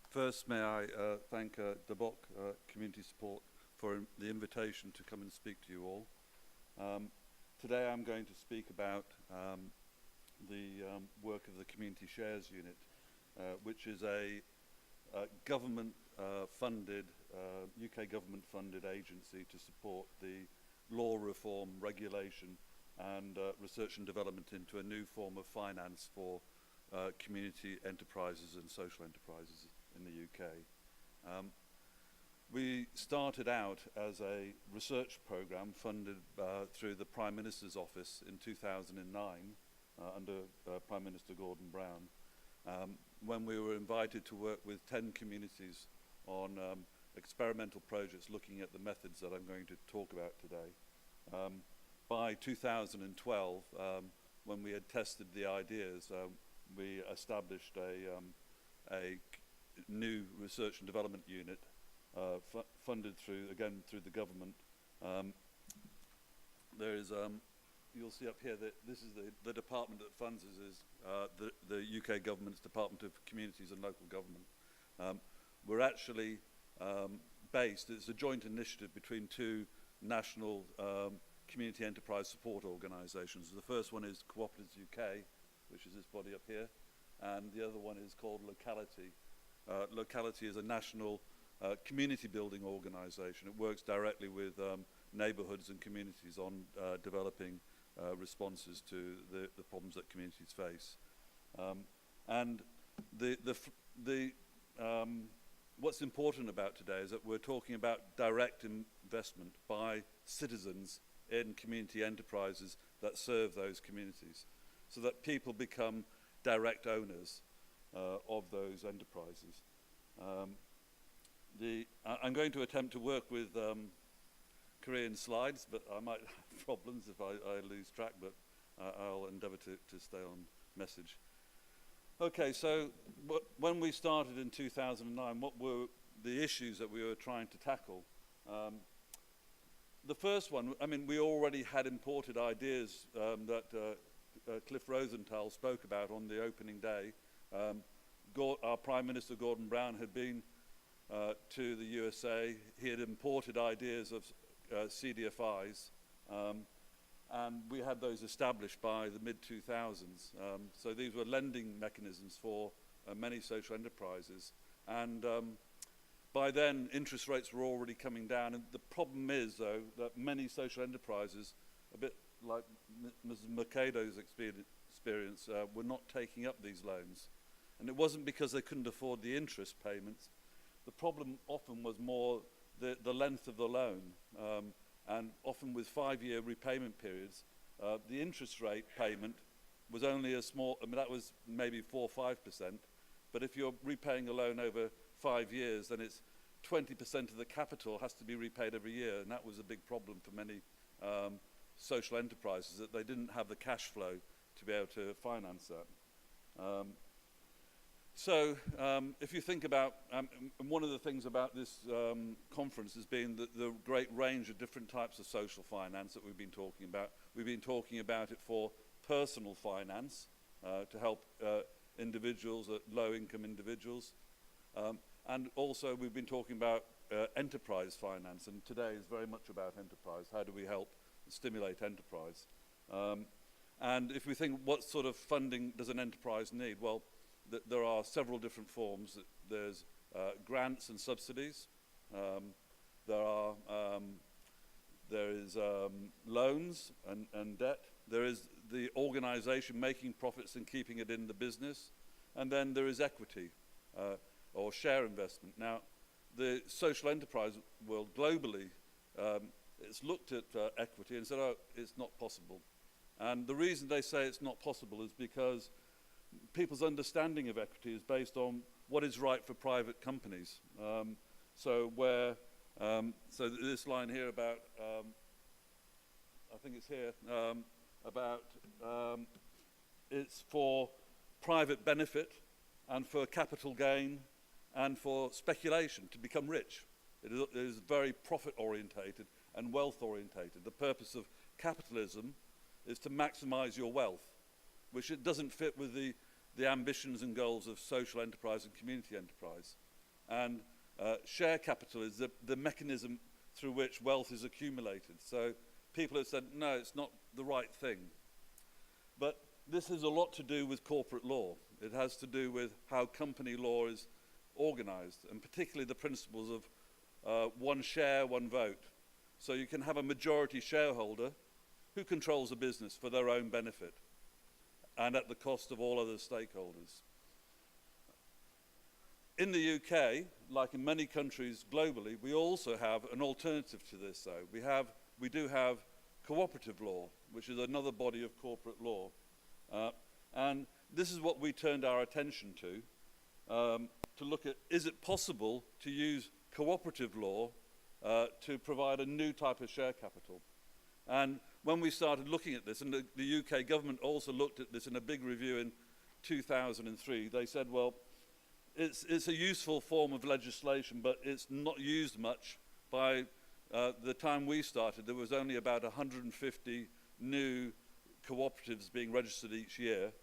First, may I thank the Bock Community Support for the invitation to come and speak to you all. Today I'm going to speak about the work of the Community Shares Unit, which is a government-funded, UK government-funded agency to support the law reform, regulation and research and development into a new form of finance for community enterprises and social enterprises in the UK. We started out as a research program funded through the Prime Minister's office in 2009 under Prime Minister Gordon Brown, when we were invited to work with 10 communities on experimental projects looking at the methods that I'm going to talk about today. By 2012, when we had tested the ideas, we established a new research and development unit funded through the government. There is, you'll see up here that this is the department that funds us is the UK government's Department of Communities and Local Government. We're actually based, it's a joint initiative between two national community enterprise support organisations. The first one is Cooperative UK, which is this body up here, and the other one is called Locality. Locality is a national community building organisation. It works directly with neighbourhoods and communities on developing responses to the problems that communities face. And what's important about today is that we're talking about direct investment by citizens in community enterprises that serve those communities, so that people become direct owners of those enterprises. I'm going to attempt to work with Korean slides, but I might have problems if I lose track, but I'll endeavour to stay on message. Okay, so when we started in 2009, what were the issues that we were trying to tackle? The first one, I mean, we already had imported ideas that Cliff Rosenthal spoke about on the opening day. Our Prime Minister Gordon Brown had been to the USA. He had imported ideas of CDFIs, and we had those established by the mid-2000s. So these were lending mechanisms for many social enterprises, and by then interest rates were already coming down. And the problem is, though, that many social enterprises, a bit like Mrs. Mercado's experience, were not taking up these loans. And it wasn't because they couldn't afford the interest payments. The problem often was more the length of the loan. And often with 5-year repayment periods, the interest rate payment was only a small, I mean, that was maybe 4 or 5%. But if you're repaying a loan over 5 years, then it's 20% of the capital has to be repaid every year. And that was a big problem for many social enterprises, that they didn't have the cash flow to be able to finance that. So if you think about, one of the things about this conference has been the great range of different types of social finance that we've been talking about. We've been talking about it for personal finance to help individuals, low-income individuals. And also we've been talking about enterprise finance, and today is very much about enterprise. How do we help stimulate enterprise? And if we think, what sort of funding does an enterprise need? Well, there are several different forms. There's grants and subsidies. There is loans and debt. There is the organisation making profits and keeping it in the business. And then there is equity or share investment. Now, the social enterprise world globally, it's looked at equity and said, oh, it's not possible. And the reason they say it's not possible is because people's understanding of equity is based on what is right for private companies. So this line here about, I think it's here, about it's for private benefit and for capital gain and for speculation to become rich. It is very profit orientated and wealth orientated. The purpose of capitalism is to maximize your wealth, which it doesn't fit with the ambitions and goals of social enterprise and community enterprise. and share capital is the mechanism through which wealth is accumulated. So people have said, no, it's not the right thing. But this has a lot to do with corporate law. It has to do with how company law is organized, and particularly the principles of one share, one vote. So you can have a majority shareholder who controls a business for their own benefit and at the cost of all other stakeholders. In the UK, like in many countries globally, we also have an alternative to this, though. We do have cooperative law, which is another body of corporate law. And this is what we turned our attention to look at, is it possible to use cooperative law to provide a new type of share capital? And when we started looking at this, and the UK government also looked at this in a big review in 2003, they said, well, it's a useful form of legislation, but it's not used much. By the time we started, there was only about 150 new cooperatives being registered each year.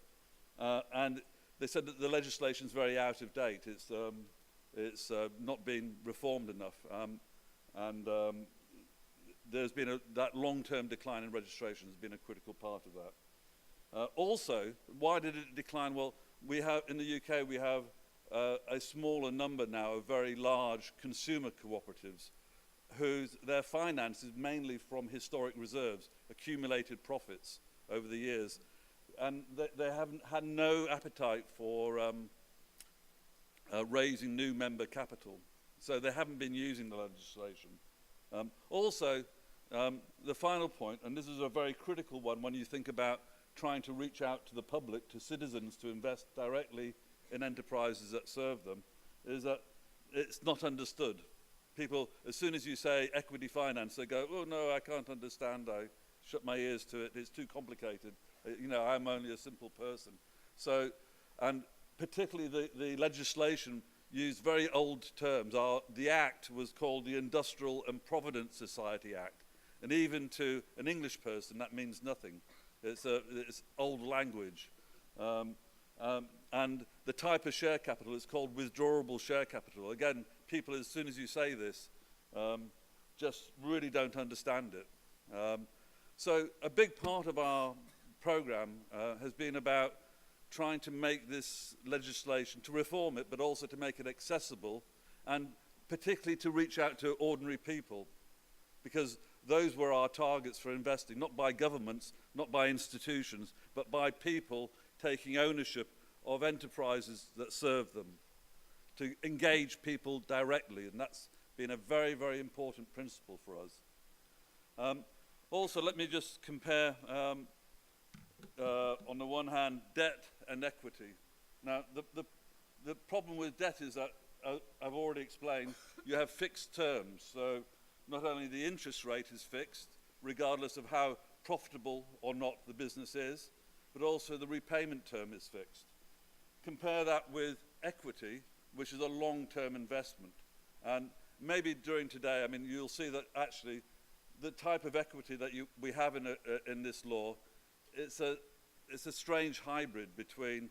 And they said that the legislation is very out of date. It's not been reformed enough. There's been that long-term decline in registration has been a critical part of that. Also, why did it decline? Well, we have, in the UK, we have a smaller number now of very large consumer cooperatives their finance is mainly from historic reserves, accumulated profits over the years. And they haven't had no appetite for raising new member capital. So they haven't been using the legislation. Also, the final point, and this is a very critical one when you think about trying to reach out to the public, to citizens, to invest directly in enterprises that serve them, is that it's not understood. People, as soon as you say equity finance, they go, oh no, I can't understand, I shut my ears to it, it's too complicated. You know, I'm only a simple person. So, and particularly the legislation used very old terms. The Act was called the Industrial and Provident Society Act. And even to an English person, that means nothing. It's old language. And the type of share capital is called withdrawable share capital. Again, people, as soon as you say this, just really don't understand it. So a big part of our program has been about trying to make this legislation, to reform it, but also to make it accessible, and particularly to reach out to ordinary people, because those were our targets for investing, not by governments, not by institutions, but by people taking ownership of enterprises that serve them, to engage people directly, and that's been a very, very important principle for us. Also, let me just compare, on the one hand, debt and equity. Now, the problem with debt is that, I've already explained, you have fixed terms. So not only the interest rate is fixed, regardless of how profitable or not the business is, but also the repayment term is fixed. Compare that with equity, which is a long-term investment. And maybe during today, I mean, you'll see that actually the type of equity that we have in this law, it's a strange hybrid between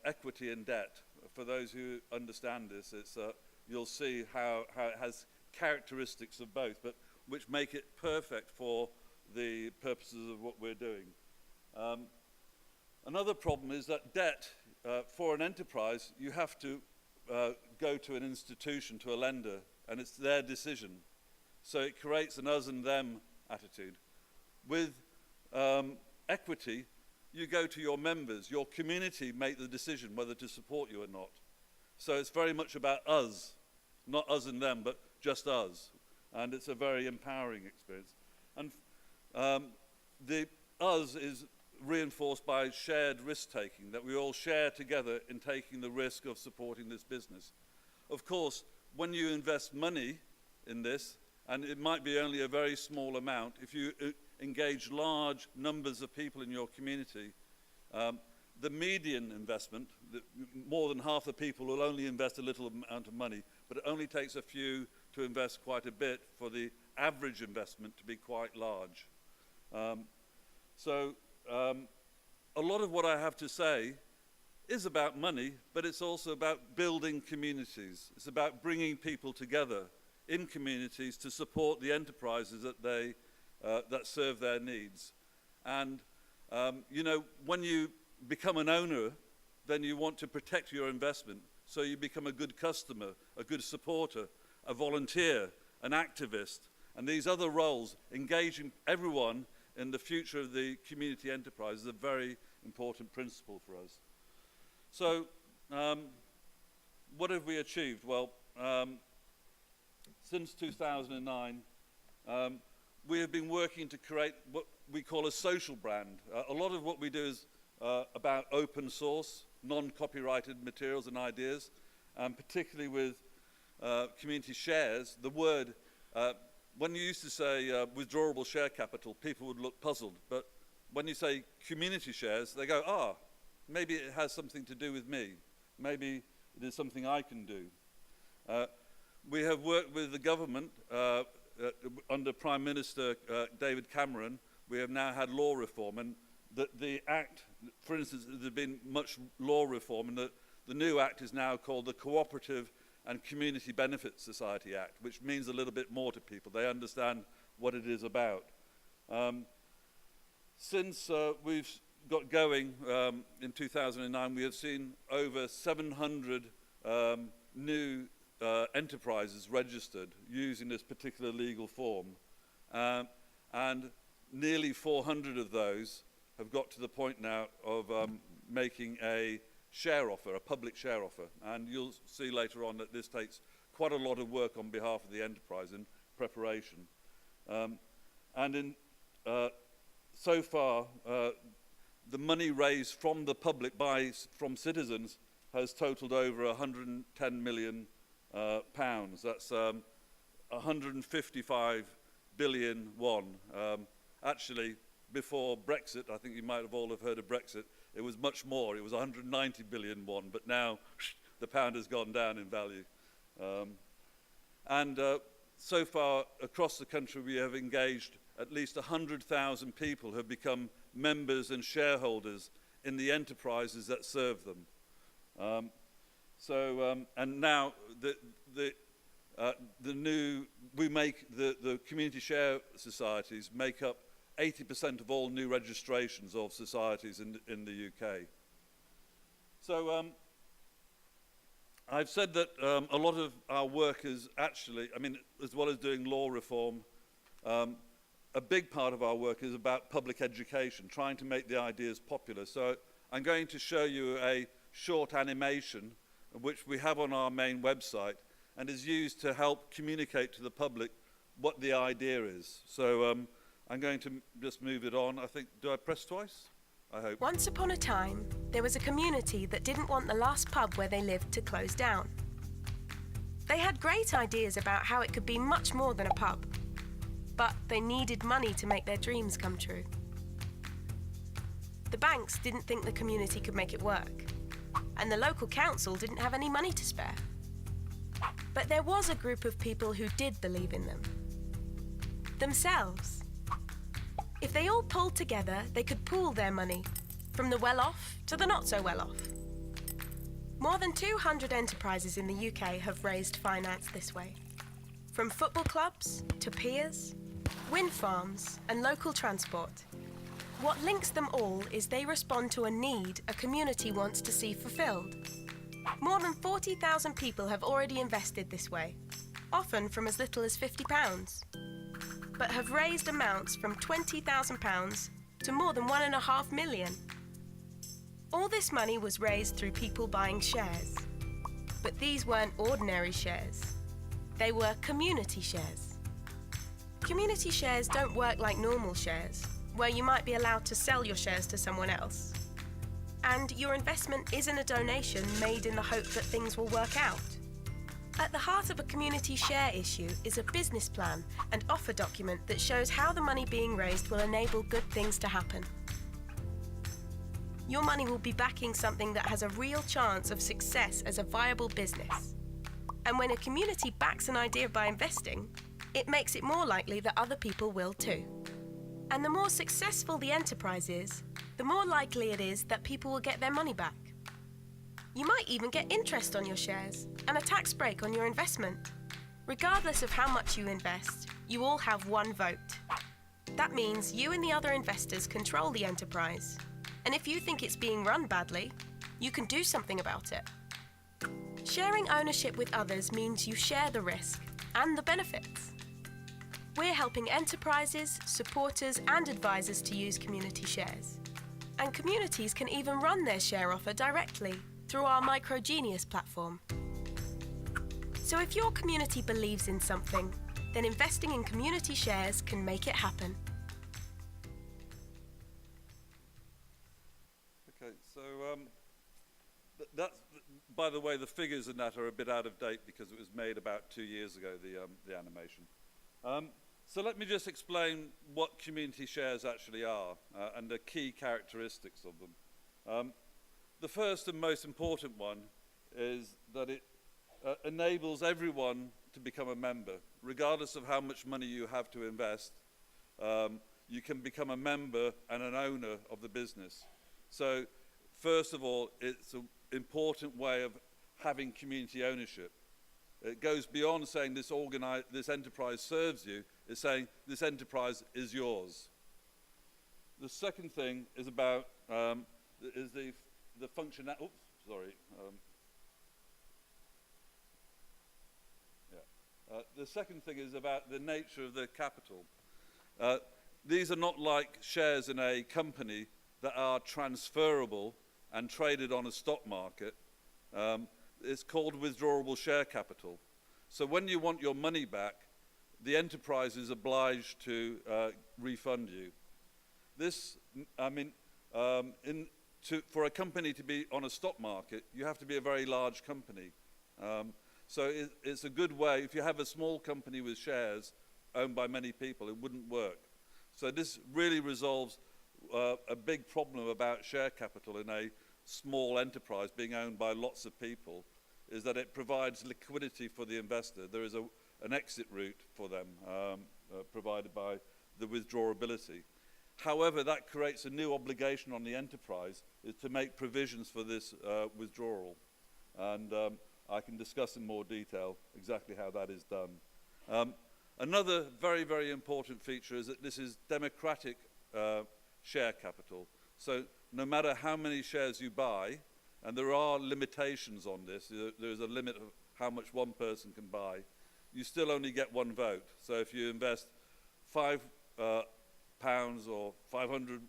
equity and debt. For those who understand this, you'll see how it has characteristics of both, but which make it perfect for the purposes of what we're doing. Another problem is that debt, for an enterprise, you have to go to an institution, to a lender, and it's their decision. So it creates an us and them attitude. With equity, you go to your members, your community make the decision whether to support you or not. So it's very much about us, not us and them, but just us. And it's a very empowering experience. And the us is reinforced by shared risk-taking, that we all share together in taking the risk of supporting this business. Of course, when you invest money in this, and it might be only a very small amount, if you engage large numbers of people in your community, the median investment, more than half the people will only invest a little amount of money, but it only takes a few to invest quite a bit for the average investment to be quite large. A lot of what I have to say is about money, but it's also about building communities. It's about bringing people together in communities to support the enterprises that serve their needs. And you know, when you become an owner, then you want to protect your investment. So you become a good customer, a good supporter, a volunteer, an activist, and these other roles, engaging everyone in the future of the community enterprise is a very important principle for us. So what have we achieved? Well, since 2009, we have been working to create what we call a social brand. A lot of what we do is about open source, non-copyrighted materials and ideas, particularly with community shares. The word, when you used to say withdrawable share capital, people would look puzzled. But when you say community shares, they go, maybe it has something to do with me. Maybe it is something I can do. We have worked with the government under Prime Minister David Cameron. We have now had law reform, and the Act, for instance, there's been much law reform, and the new Act is now called the Cooperative and Community Benefit Society Act, which means a little bit more to people. They understand what it is about. Since we've got going in 2009, we have seen over 700 new enterprises registered using this particular legal form, and nearly 400 of those have got to the point now of making a share offer, a public share offer. And you'll see later on that this takes quite a lot of work on behalf of the enterprise in preparation. So far, the money raised from the public from citizens has totaled over 110 million pounds. That's 155 billion won. Actually, before Brexit, I think you might have all have heard of Brexit, it was much more. It was 190 billion won, but now the pound has gone down in value. So far, across the country, we have engaged at least 100,000 people who have become members and shareholders in the enterprises that serve them. And now the community share societies make up 80% of all new registrations of societies in the UK. So I've said that a lot of our work is actually, as well as doing law reform, a big part of our work is about public education, trying to make the ideas popular. So I'm going to show you a short animation which we have on our main website and is used to help communicate to the public what the idea is. So I'm going to just move it on. I think, do I press twice? I hope. Once upon a time, there was a community that didn't want the last pub where they lived to close down. They had great ideas about how it could be much more than a pub, but they needed money to make their dreams come true. The banks didn't think the community could make it work, and the local council didn't have any money to spare. But there was a group of people who did believe in them. Themselves. If they all pulled together, they could pool their money, from the well-off to the not-so-well-off. More than 200 enterprises in the UK have raised finance this way. From football clubs to piers, wind farms and local transport. What links them all is they respond to a need a community wants to see fulfilled. More than 40,000 people have already invested this way, often from as little as £50, but have raised amounts from £20,000 to more than 1.5 million. All this money was raised through people buying shares. But these weren't ordinary shares. They were community shares. Community shares don't work like normal shares, where you might be allowed to sell your shares to someone else. And your investment isn't a donation made in the hope that things will work out. At the heart of a community share issue is a business plan and offer document that shows how the money being raised will enable good things to happen. Your money will be backing something that has a real chance of success as a viable business. And when a community backs an idea by investing, it makes it more likely that other people will too. And the more successful the enterprise is, the more likely it is that people will get their money back. You might even get interest on your shares and a tax break on your investment. Regardless of how much you invest, you all have one vote. That means you and the other investors control the enterprise. And if you think it's being run badly, you can do something about it. Sharing ownership with others means you share the risk and the benefits. We're helping enterprises, supporters, and advisors to use community shares. And communities can even run their share offer directly through our Microgenius platform. So if your community believes in something, then investing in community shares can make it happen. Okay, so that's, by the way, the figures in that are a bit out of date because it was made about 2 years ago, the animation. So let me just explain what community shares actually are and the key characteristics of them. The first and most important one is that it enables everyone to become a member. Regardless of how much money you have to invest, you can become a member and an owner of the business. So first of all, it's an important way of having community ownership. It goes beyond saying this enterprise serves you. It's saying this enterprise is yours. The second thing is about the function. Oops, sorry. The second thing is about the nature of the capital. These are not like shares in a company that are transferable and traded on a stock market. It's called withdrawable share capital. So when you want your money back, the enterprise is obliged to refund you. This, I mean, for a company to be on a stock market, you have to be a very large company. So it's a good way. If you have a small company with shares owned by many people, it wouldn't work. So this really resolves a big problem about share capital in a small enterprise being owned by lots of people, is that it provides liquidity for the investor. There is an exit route for them provided by the withdrawability. However, that creates a new obligation on the enterprise, is to make provisions for this withdrawal. And I can discuss in more detail exactly how that is done. Another very, very important feature is that this is democratic share capital. So no matter how many shares you buy, and there are limitations on this, there is a limit of how much one person can buy, you still only get one vote. So if you invest £5 or 500,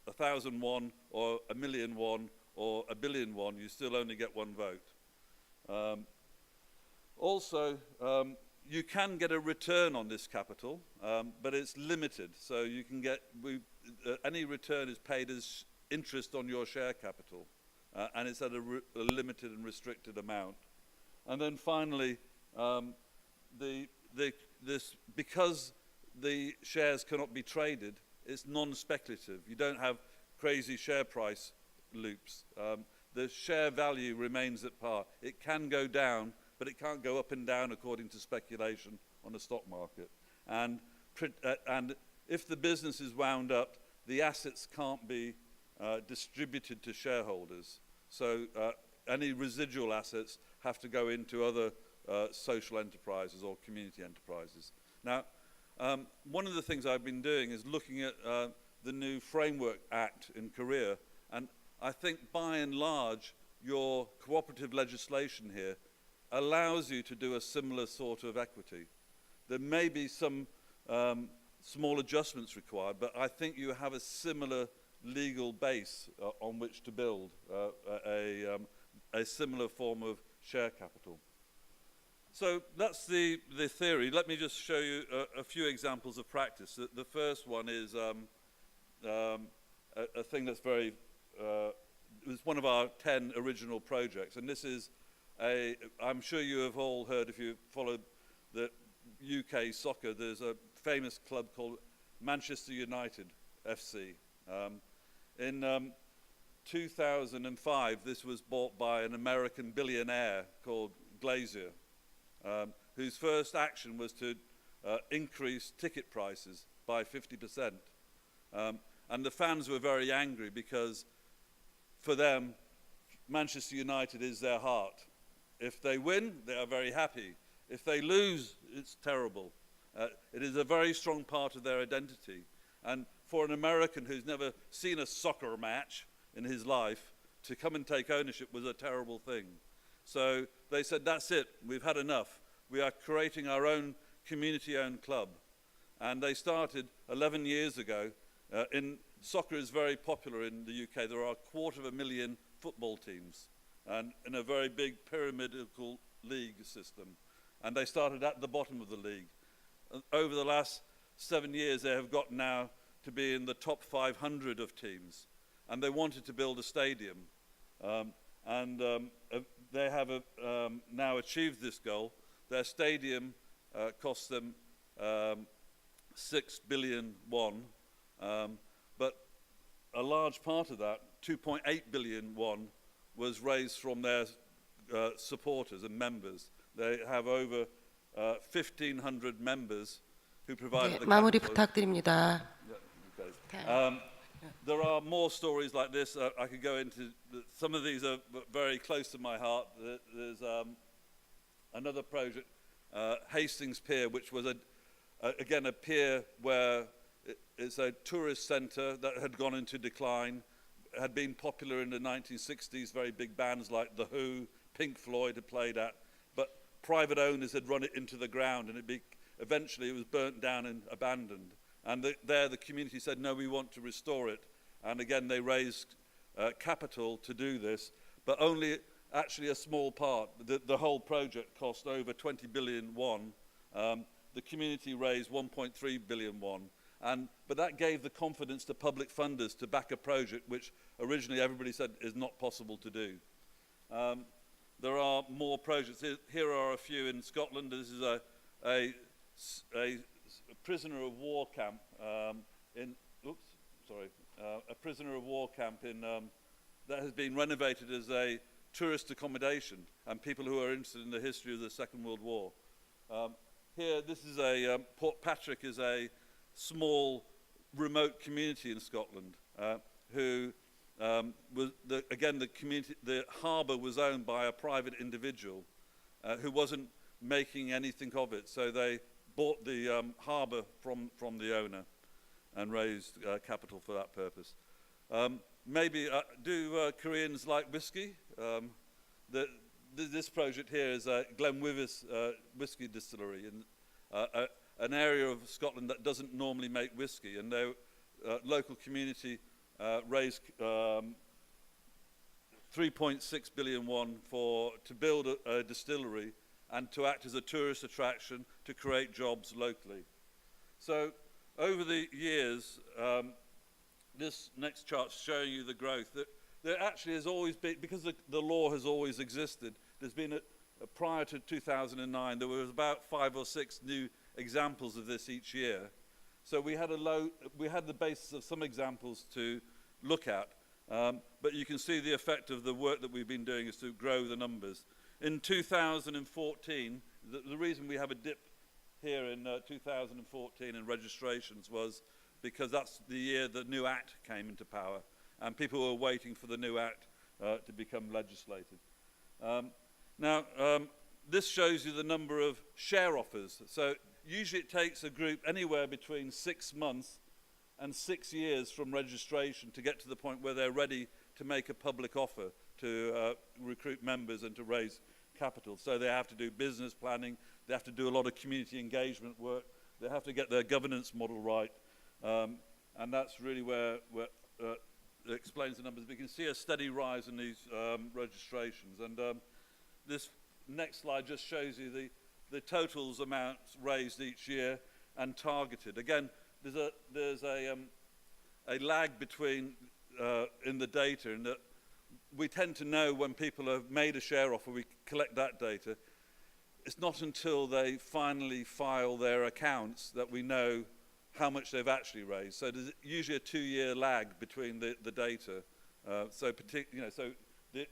1,001 or 1,000,001 or 1,000,000,001, you still only get one vote. Also, you can get a return on this capital, but it's limited. So you can get, any return is paid as interest on your share capital, and it's at a limited and restricted amount. And then finally, because the shares cannot be traded, it's non-speculative. You don't have crazy share price loops. The share value remains at par. It can go down, but it can't go up and down according to speculation on the stock market. And if the business is wound up, the assets can't be distributed to shareholders. So any residual assets have to go into other social enterprises or community enterprises. Now, one of the things I've been doing is looking at the new Framework Act in Korea, and I think by and large your cooperative legislation here allows you to do a similar sort of equity. There may be some small adjustments required, but I think you have a similar legal base on which to build a similar form of share capital. So that's the theory. Let me just show you a few examples of practice. The first one is a thing that's very, it was one of our 10 original projects, and this is I'm sure you have all heard, if you followed the UK soccer, there's a famous club called Manchester United FC. In 2005, this was bought by an American billionaire called Glazier, whose first action was to increase ticket prices by 50%. And the fans were very angry because for them, Manchester United is their heart. If they win, they are very happy. If they lose, it's terrible. It is a very strong part of their identity. And for an American who's never seen a soccer match in his life, to come and take ownership was a terrible thing. So they said, that's it, we've had enough. We are creating our own community-owned club. And they started 11 years ago. Soccer is very popular in the UK. There are 250,000 football teams, and in a very big pyramidal league system. And they started at the bottom of the league. Over the last 7 years, they have got now to be in the top 500 of teams. And they wanted to build a stadium. They have now achieved this goal. Their stadium cost them 6 billion won, but a large part of that, 2.8 billion won, was raised from their supporters and members. They have over 1,500 members who provide the 마무리 capital. 부탁드립니다. Yeah, okay. There are more stories like this. I could go into, some of these are very close to my heart. There's another project, Hastings Pier, which was again a pier where it's a tourist centre that had gone into decline, had been popular in the 1960s, very big bands like The Who, Pink Floyd had played at, but private owners had run it into the ground, and eventually it was burnt down and abandoned. And there the community said, no, we want to restore it. And again, they raised capital to do this, but only actually a small part. The whole project cost over 20 billion won. The community raised 1.3 billion won. But that gave the confidence to public funders to back a project which originally everybody said is not possible to do. There are more projects. Here are a few in Scotland. This is a prisoner of war camp a prisoner of war camp that has been renovated as a tourist accommodation, and people who are interested in the history of the Second World War. Here, this is Port Patrick is a small, remote community in Scotland who the harbour was owned by a private individual who wasn't making anything of it, so they bought the harbour from the owner and raised capital for that purpose. Do Koreans like whiskey? This project here is Glenwivis whiskey distillery in an area of Scotland that doesn't normally make whiskey, and their local community raised 3.6 billion won to build a distillery and to act as a tourist attraction to create jobs locally. So over the years, this next chart's showing you the growth. There actually has always been, because the law has always existed, there's been, prior to 2009, there was about 5 or 6 new examples of this each year. So we had the basis of some examples to look at, but you can see the effect of the work that we've been doing is to grow the numbers. In 2014, the reason we have a dip here in 2014 in registrations was because that's the year the new Act came into power, and people were waiting for the new Act to become legislated. This shows you the number of share offers. So usually it takes a group anywhere between 6 months and 6 years from registration to get to the point where they're ready to make a public offer to recruit members and to raise capital. So they have to do business planning, they have to do a lot of community engagement work, they have to get their governance model right, and that's really where it explains the numbers. We can see a steady rise in these registrations, and this next slide just shows you the totals amounts raised each year and targeted. Again, there's a lag between in the data, in that we tend to know when people have made a share offer, we collect that data. It's not until they finally file their accounts that we know how much they've actually raised. So there's usually a 2-year lag between the data. So the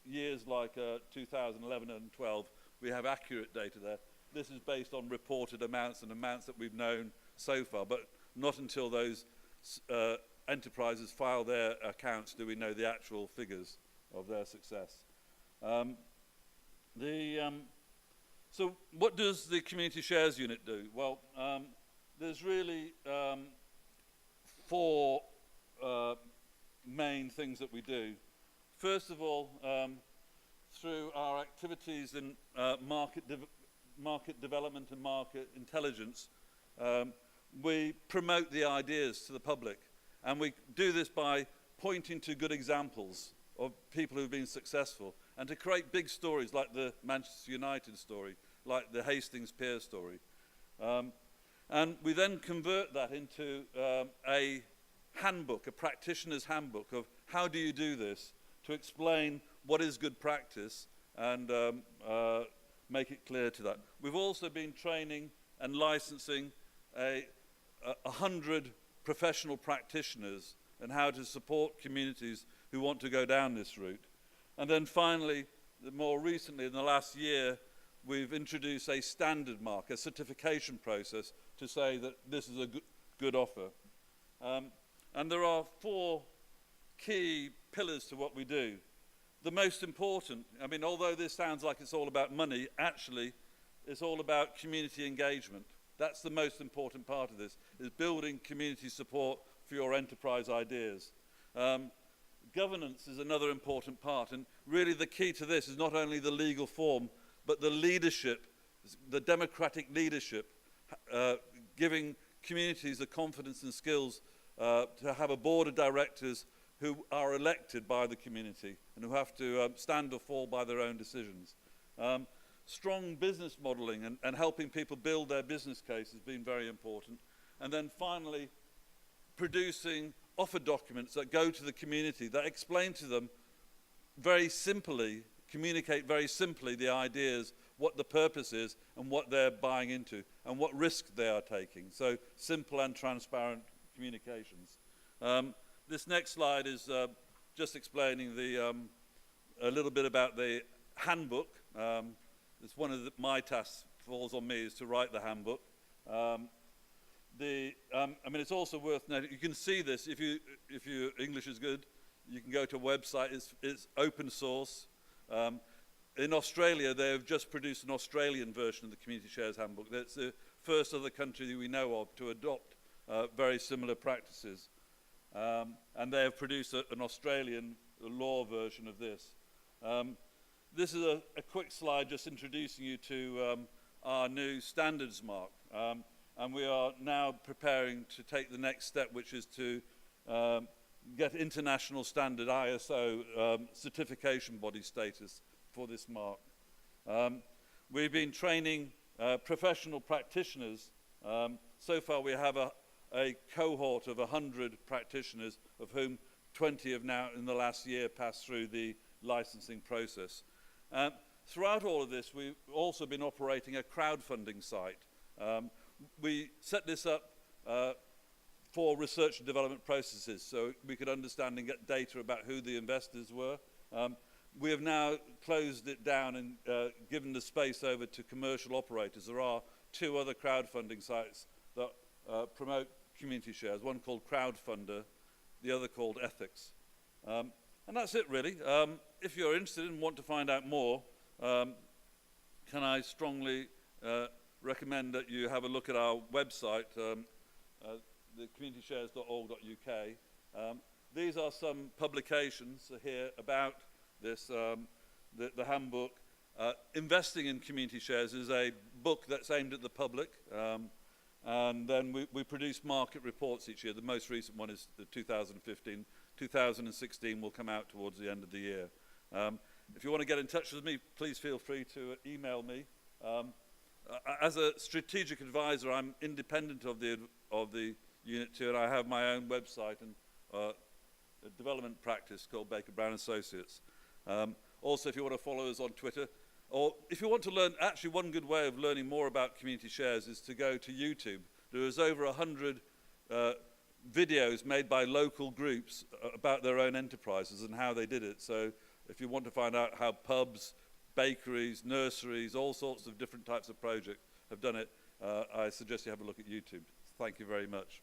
years like 2011 and 12, we have accurate data there. This is based on reported amounts and amounts that we've known so far, but not until those enterprises file their accounts do we know the actual figures. of their success. So what does the Community Shares Unit do? Well, there's really four main things that we do. First of all, through our activities in market development and market intelligence, we promote the ideas to the public. And we do this by pointing to good examples of people who've been successful, and to create big stories like the Manchester United story, like the Hastings Pier story. And we then convert that into a handbook, a practitioner's handbook of how do you do this, to explain what is good practice and make it clear to that. We've also been training and licensing 100 professional practitioners and how to support communities who want to go down this route. And then finally, more recently, in the last year, we've introduced a standard mark, a certification process to say that this is a good offer. And there are four key pillars to what we do. The most important, I mean, although this sounds like it's all about money, actually, it's all about community engagement. That's the most important part of this, is building community support for your enterprise ideas. Governance is another important part, and really the key to this is not only the legal form, but the leadership, the democratic leadership, giving communities the confidence and skills to have a board of directors who are elected by the community and who have to stand or fall by their own decisions. Strong business modeling and helping people build their business case has been very important. And then finally, producing offer documents that go to the community, that explain to them very simply, communicate very simply the ideas, what the purpose is and what they're buying into and what risk they are taking. So simple and transparent communications. This next slide is just explaining a little bit about the handbook. It's one of my tasks falls on me is to write the handbook. I mean, it's also worth noting, you can see this if your English is good. You can go to a website, it's open source. In Australia, they have just produced an Australian version of the Community Shares Handbook. That's the first other country that we know of to adopt very similar practices. And they have produced an Australian law version of this. This is a quick slide just introducing you to our new standards mark. And we are now preparing to take the next step, which is to get international standard ISO certification body status for this mark. We've been training professional practitioners. So far we have a cohort of 100 practitioners, of whom 20 have now in the last year passed through the licensing process. Throughout all of this, we've also been operating a crowdfunding site. We set this up for research and development processes so we could understand and get data about who the investors were. We have now closed it down and given the space over to commercial operators. There are two other crowdfunding sites that promote community shares, one called Crowdfunder, the other called Ethics. And that's it really. If you're interested and want to find out more, can I strongly recommend that you have a look at our website, the communityshares.org.uk. These are some publications here about this, the handbook. Investing in Community Shares is a book that's aimed at the public, and then we produce market reports each year. The most recent one is the 2015. 2016 will come out towards the end of the year. If you want to get in touch with me, please feel free to email me. As a strategic advisor, I'm independent of the Unit 2, and I have my own website and a development practice called Baker Brown Associates. Also, if you want to follow us on Twitter, or if you want to learn, actually one good way of learning more about community shares is to go to YouTube. There is over 100 videos made by local groups about their own enterprises and how they did it. So if you want to find out how pubs, bakeries, nurseries, all sorts of different types of projects have done it, I suggest you have a look at YouTube. Thank you very much.